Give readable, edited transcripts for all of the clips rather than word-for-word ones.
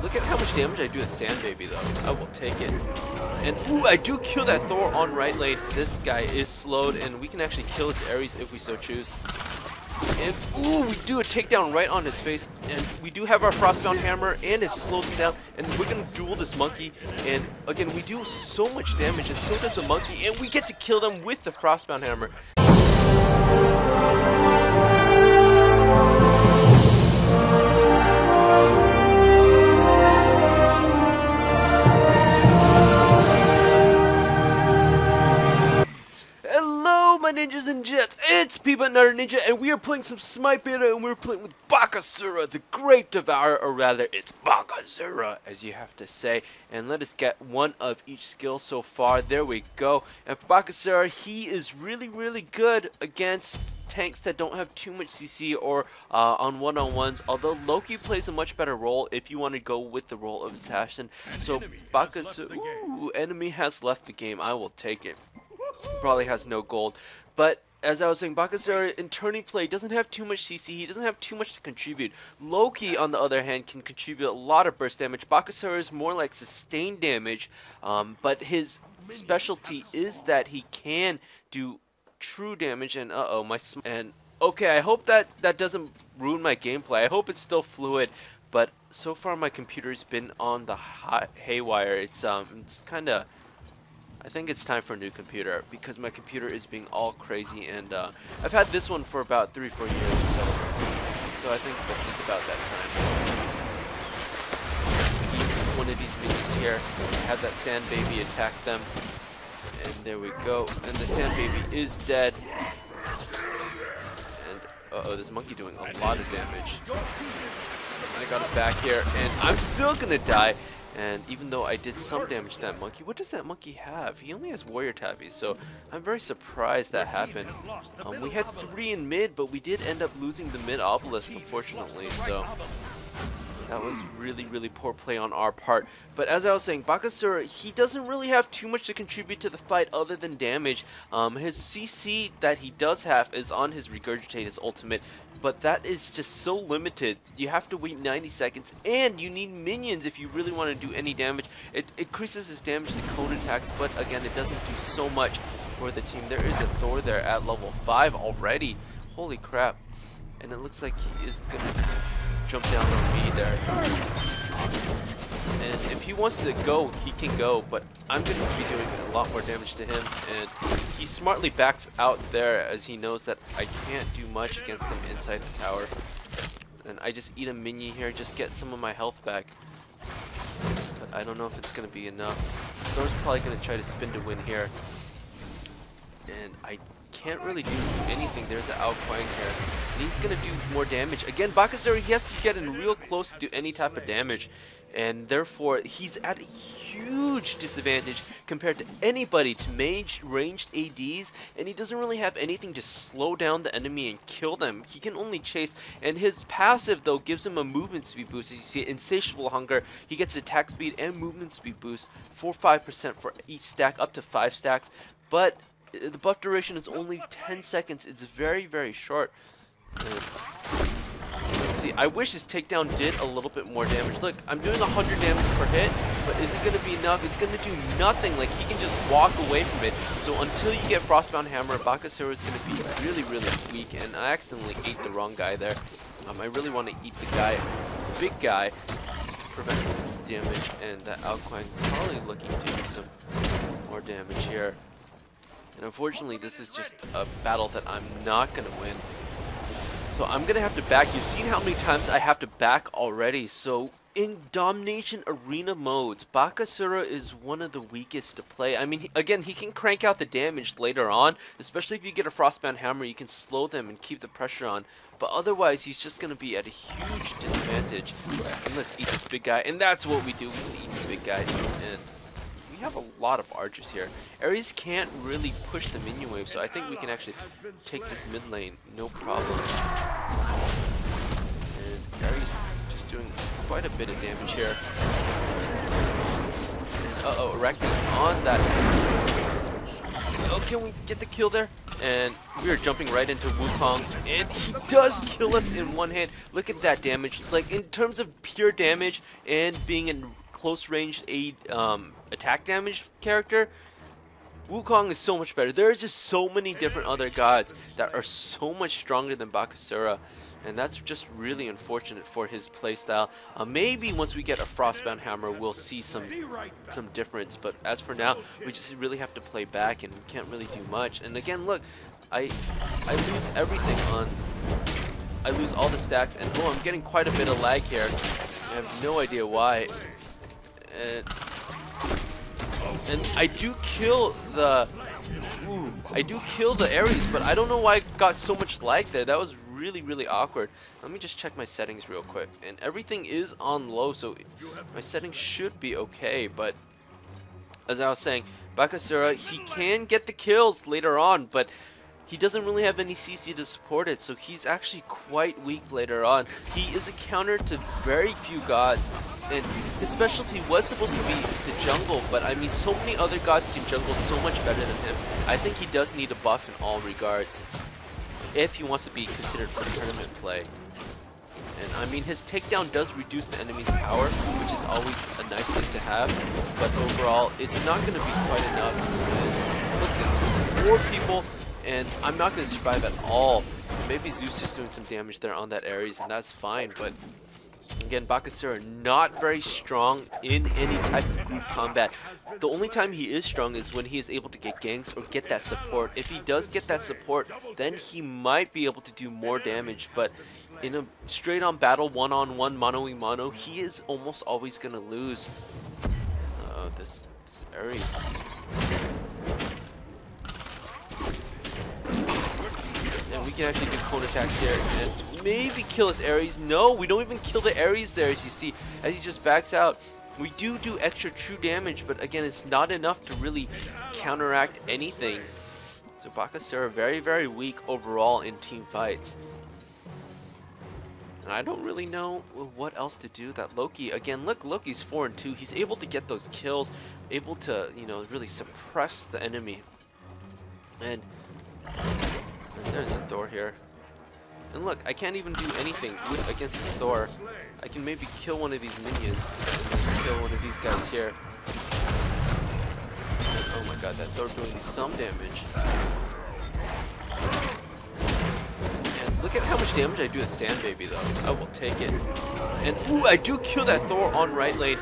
Look at how much damage I do with Sand Baby though. I will take it. And ooh, I do kill that Thor on right lane. This guy is slowed, and we can actually kill his Ares if we so choose. And ooh, we do a takedown right on his face. And we do have our Frostbound hammer, and it slows him down. And we're gonna duel this monkey. And again, we do so much damage, and so does the monkey. And we get to kill them with the Frostbound hammer. Ninjas and Jets, it's Peabutnutterninja, and we are playing some Smite Beta, and we're playing with Bakasura, the Great Devourer, or rather, it's Bakasura, as you have to say. And let us get one of each skill so far. There we go. And for Bakasura, he is really, really good against tanks that don't have too much CC or on one-on-ones, although Loki plays a much better role if you want to go with the role of assassin. So Bakasura, ooh, enemy has left the game. I will take it. Probably has no gold. But as I was saying, Bakasura in turning play doesn't have too much CC. He doesn't have too much to contribute. Loki, on the other hand, can contribute a lot of burst damage. Bakasura is more like sustained damage, but his specialty is that he can do true damage. And okay, I hope that doesn't ruin my gameplay. I hope it's still fluid. But so far, my computer's been on the haywire. It's kind of. I think it's time for a new computer because my computer is being all crazy, and I've had this one for about 3 or 4 years, so I think that it's about that time. Eat one of these minions here, have that Sand Baby attack them, and there we go. And the Sand Baby is dead. And uh-oh, this monkey doing a lot of damage. I got it back here, and I'm still gonna die. And even though I did some damage to that monkey, what does that monkey have? He only has warrior tabbies, so I'm very surprised that happened. We had 3 in mid, but we did end up losing the mid obelisk, unfortunately, so that was really, really poor play on our part. But as I was saying, Bakasura, he doesn't really have too much to contribute to the fight other than damage. His CC that he does have is on his Regurgitate, his ultimate, but that is just so limited. You have to wait 90 seconds, and you need minions if you really want to do any damage. It increases his damage to cone attacks, but again, it doesn't do so much for the team. There is a Thor there at level 5 already. Holy crap. And it looks like he is going to jump down on me there. And if he wants to go, he can go, but I'm going to be doing a lot more damage to him, and he smartly backs out there as he knows that I can't do much against him inside the tower. And I just eat a minion here, just get some of my health back. But I don't know if it's going to be enough. Thor's probably going to try to spin to win here. And I can't really do anything. There's an Ao Kuang here. And he's going to do more damage. Again, Bakasura, he has to get in real close to do any type of damage. And therefore, he's at a huge disadvantage compared to anybody to ranged ADs. And he doesn't really have anything to slow down the enemy and kill them. He can only chase. And his passive, though, gives him a movement speed boost. As you see, Insatiable Hunger, he gets attack speed and movement speed boost for 5% for each stack, up to 5 stacks. But the buff duration is only 10 seconds. It's very, very short. Let's see. I wish his takedown did a little bit more damage. Look, I'm doing 100 damage per hit, but is it going to be enough? It's going to do nothing. Like, he can just walk away from it. So until you get Frostbound Hammer, Bakasura is going to be really, really weak. And I accidentally ate the wrong guy there. I really want to eat the guy, the big guy, prevent some damage. And that Ao Kuang probably looking to do some more damage here. And unfortunately, this is just a battle that I'm not going to win. So I'm going to have to back. You've seen how many times I have to back already. So in Domination arena modes, Bakasura is one of the weakest to play. I mean, again, he can crank out the damage later on. Especially if you get a Frostbound Hammer, you can slow them and keep the pressure on. But otherwise, he's just going to be at a huge disadvantage. And let's eat this big guy. And that's what we do. We eat the big guy. And we have a lot of archers here. Ares can't really push the minion wave, so I think we can actually take this mid lane, no problem. And Ares just doing quite a bit of damage here. And uh-oh, Arachne on that. Oh, can we get the kill there? And we are jumping right into Wukong, and he does kill us in one hit. Look at that damage. Like, in terms of pure damage and being a close range aid attack damage character, Wukong is so much better. There are just so many different other gods that are so much stronger than Bakasura, and that's just really unfortunate for his playstyle. Maybe once we get a Frostbound hammer, we'll see some difference. But as for now, we just really have to play back, and we can't really do much. And again, look, I lose everything on. I lose all the stacks, and oh, I'm getting quite a bit of lag here. I have no idea why. And I do kill the. I do kill the Ares, but I don't know why I got so much lag there. That was really awkward. Let me just check my settings real quick, and everything is on low, so my settings should be okay. But as I was saying, Bakasura, he can get the kills later on, but he doesn't really have any CC to support it, so he's actually quite weak later on. He is a counter to very few gods, and his specialty was supposed to be the jungle, but I mean, so many other gods can jungle so much better than him. I think he does need a buff in all regards if he wants to be considered for tournament play. And I mean, his takedown does reduce the enemy's power, which is always a nice thing to have, but overall, it's not going to be quite enough. And look, there's 4 people, and I'm not going to survive at all. Maybe Zeus just doing some damage there on that Ares, and that's fine, but again, Bakasura not very strong in any type of group combat. The only time he is strong is when he is able to get ganks or get that support. If he does get that support, then he might be able to do more damage, but in a straight on battle, one-on-one, mano-y-mano, he is almost always going to lose. This Ares. And we can actually do cone attacks here and maybe kill his Ares. No, we don't even kill the Ares there, as you see, as he just backs out. We do extra true damage, but again, it's not enough to really counteract anything. So Bakasura very weak overall in team fights. And I don't really know what else to do. That Loki, again, look, Loki's 4-2. He's able to get those kills, able to, you know, really suppress the enemy. And there's a Thor here. And look, I can't even do anything against this Thor. I can maybe kill one of these minions and then kill one of these guys here. And oh my god, that Thor doing some damage. And look at how much damage I do with Sandbaby though. I will take it. And ooh, I do kill that Thor on right lane.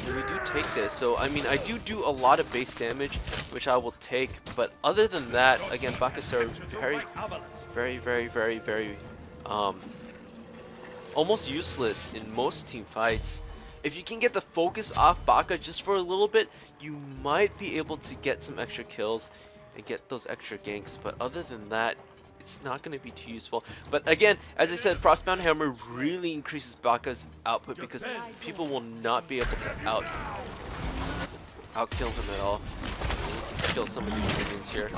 And we do take this, so I mean, I do a lot of base damage, which I will take, but other than that, again, Bakasura is very, almost useless in most team fights. If you can get the focus off Baka just for a little bit, you might be able to get some extra kills and get those extra ganks, but other than that, it's not going to be too useful. But again, as I said, Frostbound Hammer really increases Baka's output because people will not be able to outkill him at all. Kill some of these minions here.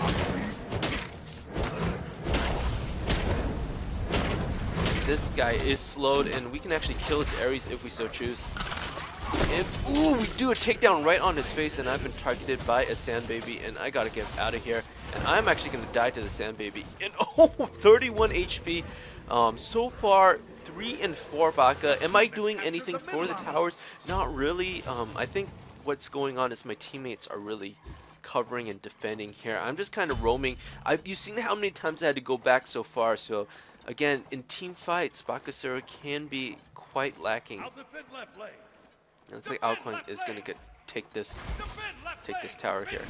This guy is slowed, and we can actually kill his Ares if we so choose. And ooh, we do a takedown right on his face, and I've been targeted by a Sandbaby, and I gotta get out of here. And I'm actually gonna die to the Sandbaby. And oh, 31 HP. So far, 3 and 4 Baka. Am I doing anything for the towers? Not really. I think what's going on is my teammates are really covering and defending here. I'm just kind of roaming. You've seen how many times I had to go back so far. So again, in team fights, Bakasura can be quite lacking. Looks like Alquan is gonna take this tower here.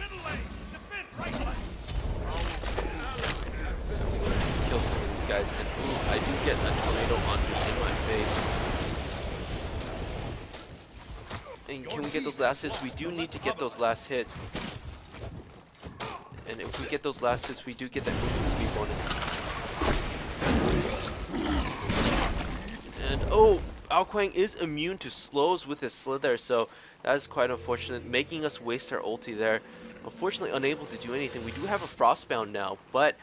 Kill some of these guys, and ooh, I do get a tornado in my face. And can we get those last hits? We do need to get those last hits. And if we get those last hits, we do get that movement speed bonus. And oh, Alquang is immune to slows with his Slither, so that is quite unfortunate, making us waste our ulti there. Unfortunately, unable to do anything. We do have a Frostbound now, but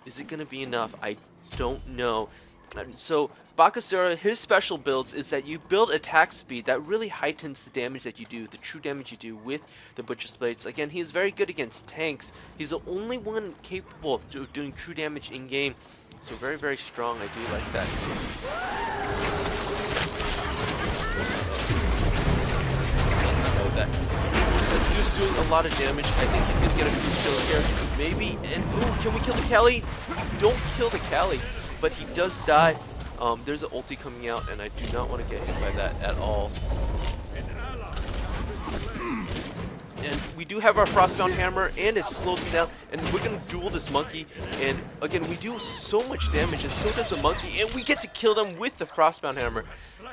is it going to be enough? I don't know. And so Bakasura, his special builds is that you build attack speed that really heightens the damage that you do, the true damage you do with the Butcher's Blades. Again, he is very good against tanks. He's the only one capable of doing true damage in game. So very, very strong. I do like that. Zeus doing a lot of damage. I think he's gonna get a few kills here. Maybe, and ooh, can we kill the Kali? Don't kill the Kali, but he does die. There's an ulti coming out, and I do not want to get hit by that at all. And we do have our Frostbound hammer, and it slows him down. And we're gonna duel this monkey. And again, we do so much damage, and so does the monkey. And we get to kill them with the Frostbound hammer.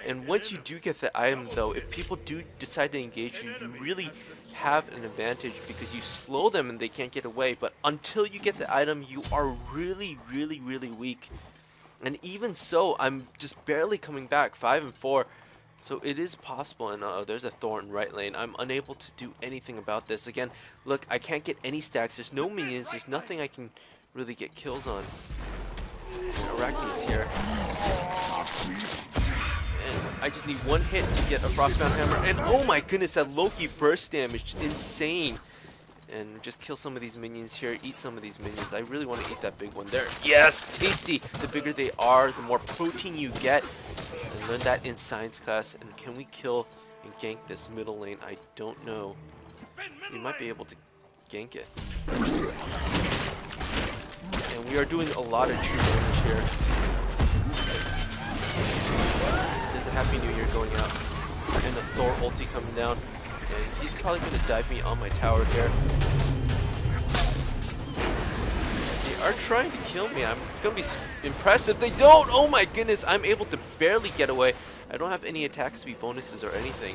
And once you do get the item, though, if people do decide to engage you, you really have an advantage because you slow them and they can't get away. But until you get the item, you are really, really, really weak. And even so, I'm just barely coming back, 5 and 4. So it is possible, and there's a Thor in right lane. I'm unable to do anything about this. Again, look, I can't get any stacks. There's no minions. There's nothing I can really get kills on. Arachne is here. And I just need one hit to get a Frostbound hammer. And oh my goodness, that Loki burst damage, insane. And just kill some of these minions here, eat some of these minions. I really want to eat that big one there. Yes, tasty. The bigger they are, the more protein you get. And learn that in science class. And can we kill and gank this middle lane? I don't know. We might be able to gank it. And we are doing a lot of true damage here. There's a Happy New Year going out. And the Thor ulti coming down. And he's probably going to dive me on my tower here. They are trying to kill me. I'm going to be impressed if they don't. Oh my goodness, I'm able to barely get away. I don't have any attack speed bonuses or anything.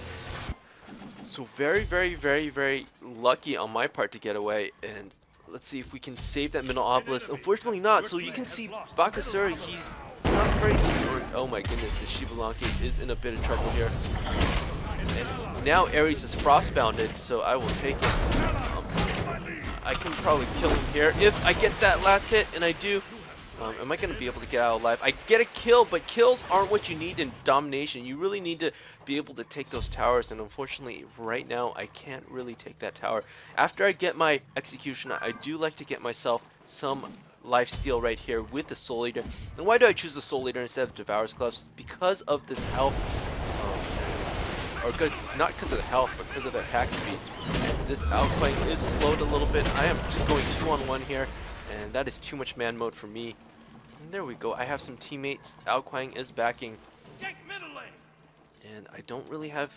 So very, very, very, very lucky on my part to get away. And let's see if we can save that middle obelisk. Unfortunately not. So you can see Bakasura, he's not very... Oh my goodness, the Shibalanki is in a bit of trouble here. And now Ares is frostbounded, so I will take it. I can probably kill him here if I get that last hit, and I do. Am I going to be able to get out alive? I get a kill, but kills aren't what you need in Domination. You really need to be able to take those towers, and unfortunately, right now, I can't really take that tower. After I get my execution, I do like to get myself some lifesteal right here with the Soul Eater. And why do I choose the Soul Eater instead of Devourer's Gloves? Because of this health. Or good, not because of the health, but because of the attack speed. And this outflank is slowed a little bit. I am going 2-on-1 here, and that is too much man mode for me. And there we go. I have some teammates. Outquang is backing. And I don't really have...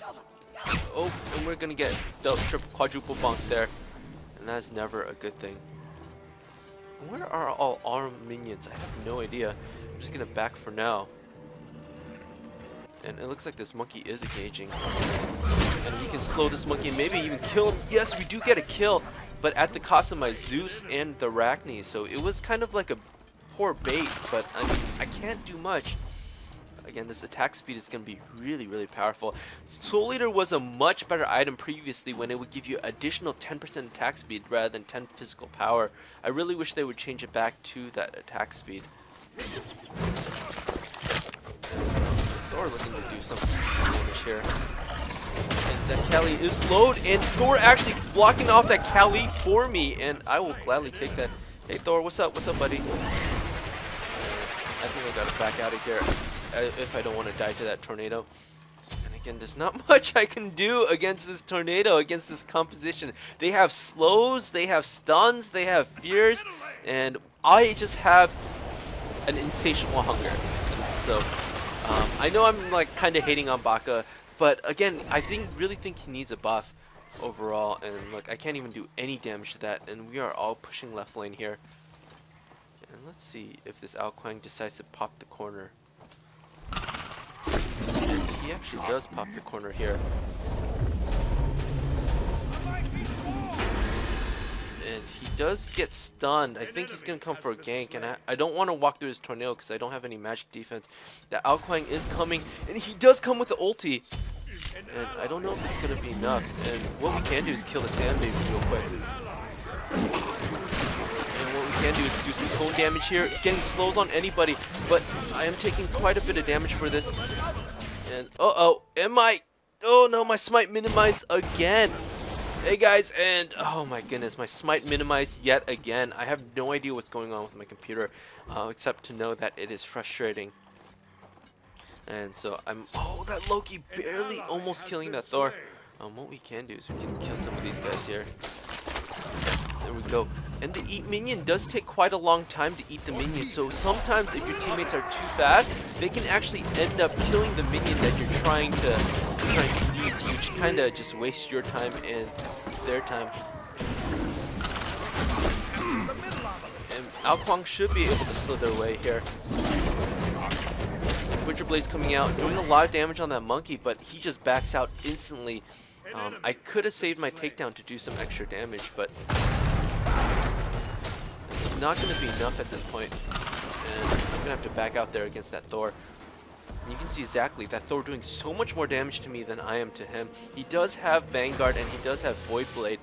Oh, and we're going to get double, triple, quadruple bonk there. And that's never a good thing. Where are all our minions? I have no idea. I'm just going to back for now. And it looks like this monkey is engaging. And we can slow this monkey and maybe even kill him. Yes, we do get a kill, but at the cost of my Zeus and the Arachne. So it was kind of like a poor bait, but I mean, I can't do much. Again, this attack speed is going to be really, really powerful. Soul Eater was a much better item previously when it would give you additional 10% attack speed rather than 10 physical power. I really wish they would change it back to that attack speed. Thor looking to do something damage here. And that Kali is slowed, and Thor actually blocking off that Kali for me, and I will gladly take that. Hey Thor, what's up? What's up, buddy? I think I gotta back out of here if I don't want to die to that tornado. And again, there's not much I can do against this tornado, against this composition. They have slows, they have stuns, they have fears, and I just have an insatiable hunger. And so I know I'm like kind of hating on Baka, but again, I really think he needs a buff overall. And look, I can't even do any damage to that, and we are all pushing left lane here. And let's see if this Outquang decides to pop the corner. And he actually does pop the corner here. And he does get stunned. I think he's going to come for a gank, and I don't want to walk through his tornado because I don't have any magic defense. The Outquang is coming, and he does come with the ulti. And I don't know if it's going to be enough. And what we can do is kill the Sand Baby real quick. And what we can do is do some cone damage here, getting slows on anybody, but I am taking quite a bit of damage for this. And oh no, my smite minimized again. Hey guys, and oh my goodness, my smite minimized yet again. I have no idea what's going on with my computer, except to know that it is frustrating. And so oh, that Loki barely almost killing that Thor. What we can do is we can kill some of these guys here. There we go. And the eat minion does take quite a long time to eat the minion, so sometimes if your teammates are too fast, they can actually end up killing the minion that you're trying to eat, which kind of just wastes your time and their time. And Ao Kuang should be able to slither away here. Butcher Blade's coming out, doing a lot of damage on that monkey, but he just backs out instantly. I could have saved my takedown to do some extra damage, but it's not going to be enough at this point, and I'm going to have to back out there against that Thor. And you can see exactly that Thor doing so much more damage to me than I am to him. He does have Vanguard and he does have Void Blade,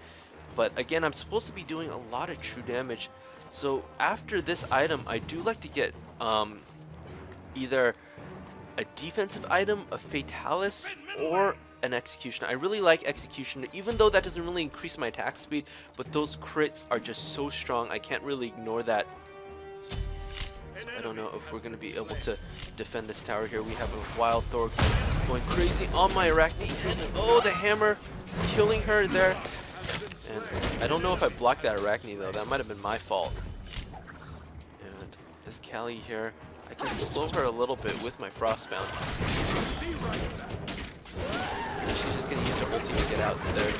but again, I'm supposed to be doing a lot of true damage. So after this item, I do like to get either a defensive item, a Fatalis, or an Executioner. I really like Executioner, even though that doesn't really increase my attack speed, but those crits are just so strong, I can't really ignore that. So I don't know if we're going to be able to defend this tower here. We have a Wild Thor going crazy on my Arachne, and oh, the hammer killing her there. And I don't know if I blocked that Arachne though, that might have been my fault. And this Callie here, I can slow her a little bit with my Frostbound. She's just going to use her ulti to get out there.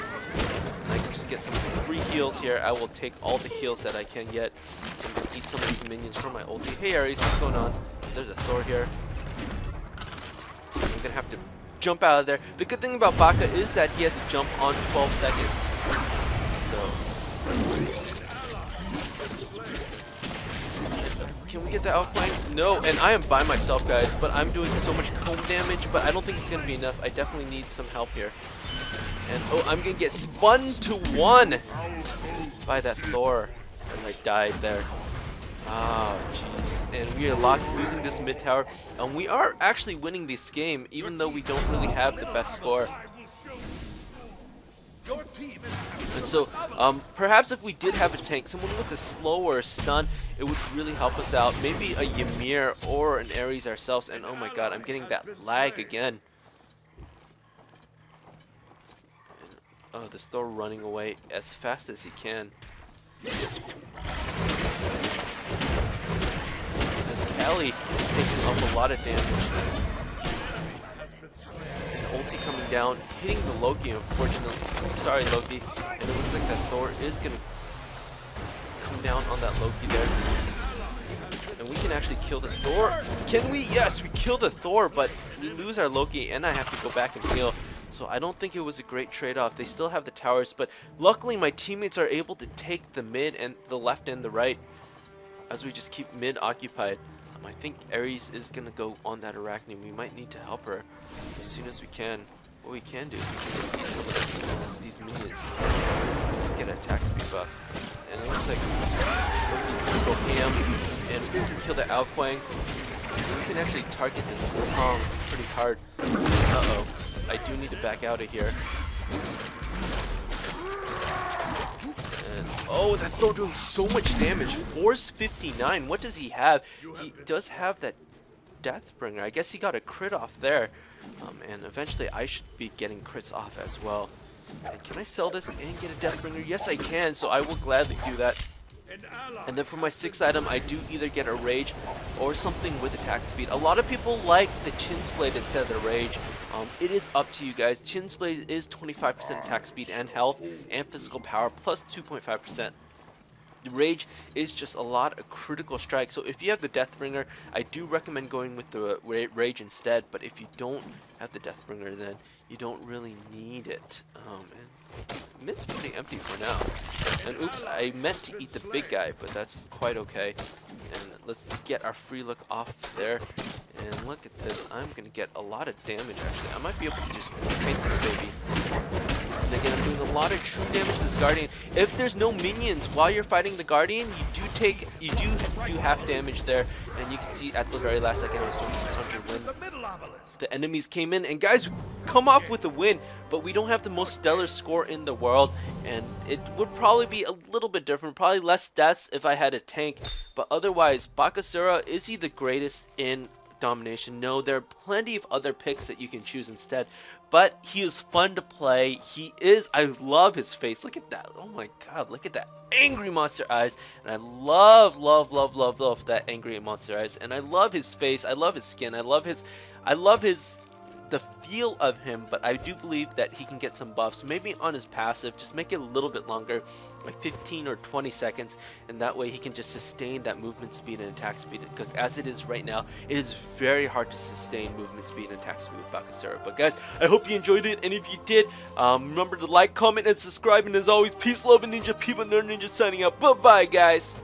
And I can just get some free heals here. I will take all the heals that I can get and eat some of these minions from my ulti. Hey Ares, what's going on? There's a Thor here. I'm going to have to jump out of there. The good thing about Baka is that he has to jump on 12 seconds. So can we get the outflank? No, and I am by myself, guys, but I'm doing so much cone damage, but I don't think it's going to be enough. I definitely need some help here. And oh, I'm going to get spun to 1 by that Thor as I died there. Ah, jeez. And we are losing this mid tower. And we are actually winning this game, even though we don't really have the best score. And so, perhaps if we did have a tank, someone with a slow or a stun, it would really help us out. Maybe a Ymir or an Ares ourselves. And oh my god, I'm getting that lag again. And, oh, this Thor running away as fast as he can. This Callie is taking up a lot of damage. Ulti coming down, hitting the Loki, unfortunately. I'm sorry, Loki. And it looks like that Thor is going to come down on that Loki there. And we can actually kill this Thor. Can we? Yes, we kill the Thor, but we lose our Loki, and I have to go back and heal. So I don't think it was a great trade-off. They still have the towers, but luckily my teammates are able to take the mid and the left and the right as we just keep mid occupied. I think Ares is going to go on that Arachne. We might need to help her as soon as we can. What we can do is we can just eat some of these minions. Just get an attack speed buff. And it looks like Loki's going to go ham, and we can kill the Ao Kuang. We can actually target this Wukong pretty hard. Uh-oh. I do need to back out of here. Oh, that Thor doing so much damage. Force 59. What does he have? He does have that Deathbringer. I guess he got a crit off there. And eventually I should be getting crits off as well. And can I sell this and get a Deathbringer? Yes, I can, so I will gladly do that. And then for my 6th item, I do either get a Rage or something with attack speed. A lot of people like the Chin's Blade instead of the Rage. It is up to you guys. Chin's Blade is 25% attack speed and health and physical power plus 2.5%. The Rage is just a lot of critical strike. So if you have the Deathbringer, I do recommend going with the Rage instead. But if you don't have the Deathbringer, then you don't really need it. And mid's pretty empty for now. And oops, I meant to eat the big guy, but that's quite okay. And let's get our free look off there. And look at this, I'm going to get a lot of damage actually. I might be able to just paint this baby. And again. I'm doing a lot of true damage to this Guardian. If there's no minions while you're fighting the Guardian, you do half damage there. And you can see at the very last second, I was doing 600 win. The enemies came in, and guys, come off with a win, but we don't have the most stellar score in the world, and it would probably be a little bit different, probably less deaths if I had a tank, but otherwise, Bakasura, is he the greatest in Domination? No, there are plenty of other picks that you can choose instead, but he is fun to play. He is, I love his face. Look at that. Oh my god, look at that angry monster eyes. And I love that angry monster eyes. And I love his face. I love his skin. I love the feel of him, but I do believe that he can get some buffs, maybe on his passive, just make it a little bit longer, like 15 or 20 seconds, and that way he can just sustain that movement speed and attack speed, because as it is right now, it is very hard to sustain movement speed and attack speed with Bakasura. But guys, I hope you enjoyed it, and if you did, remember to like, comment, and subscribe, and as always, peace, love, and ninja, Peabutnutterninja signing out. Bye-bye, guys!